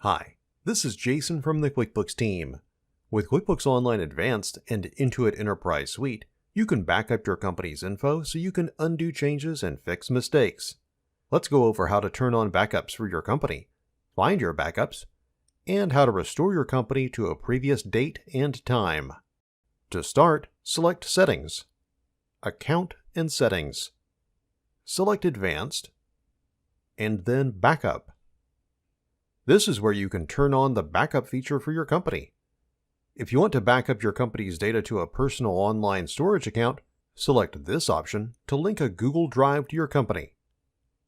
Hi, this is Jason from the QuickBooks team. With QuickBooks Online Advanced and Intuit Enterprise Suite, you can back up your company's info so you can undo changes and fix mistakes. Let's go over how to turn on backups for your company, find your backups, and how to restore your company to a previous date and time. To start, select Settings, Account and Settings. Select Advanced, and then Backup. This is where you can turn on the backup feature for your company. If you want to back up your company's data to a personal online storage account, select this option to link a Google Drive to your company.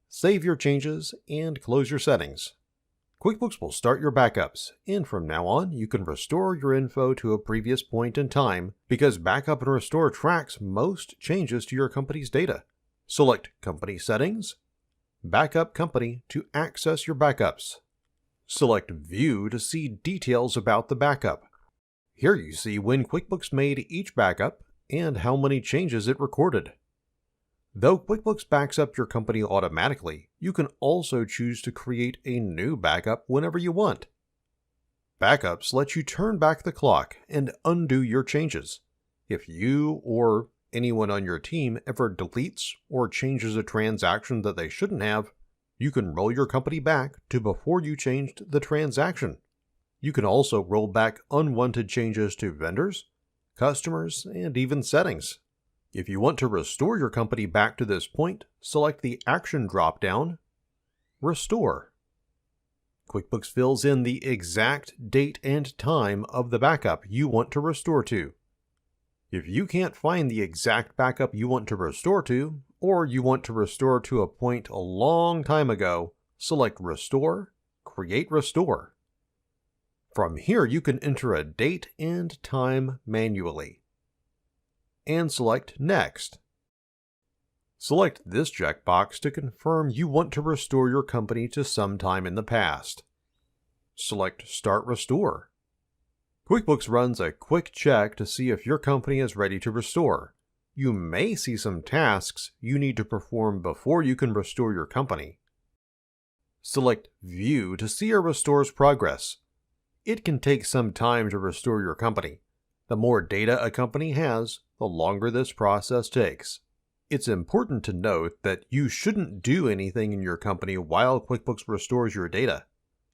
Save your changes and close your settings. QuickBooks will start your backups, and from now on, you can restore your info to a previous point in time because Backup and Restore tracks most changes to your company's data. Select Company Settings, Backup Company to access your backups. Select View to see details about the backup. Here you see when QuickBooks made each backup and how many changes it recorded. Though QuickBooks backs up your company automatically, you can also choose to create a new backup whenever you want. Backups let you turn back the clock and undo your changes. If you or anyone on your team ever deletes or changes a transaction that they shouldn't have, you can roll your company back to before you changed the transaction. You can also roll back unwanted changes to vendors, customers, and even settings. If you want to restore your company back to this point, select the Action drop-down, Restore. QuickBooks fills in the exact date and time of the backup you want to restore to. If you can't find the exact backup you want to restore to, or you want to restore to a point a long time ago, select Restore, Create Restore. From here, you can enter a date and time manually. And select Next. Select this checkbox to confirm you want to restore your company to some time in the past. Select Start Restore. QuickBooks runs a quick check to see if your company is ready to restore. You may see some tasks you need to perform before you can restore your company. Select View to see a restore's progress. It can take some time to restore your company. The more data a company has, the longer this process takes. It's important to note that you shouldn't do anything in your company while QuickBooks restores your data.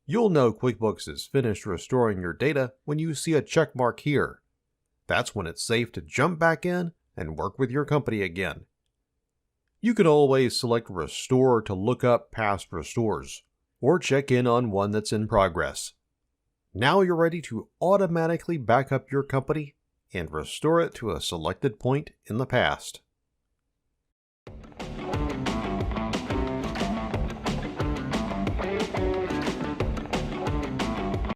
You'll know QuickBooks is finished restoring your data when you see a check mark here. That's when it's safe to jump back in and work with your company again. You can always select Restore to look up past restores, or check in on one that's in progress. Now you're ready to automatically back up your company and restore it to a selected point in the past.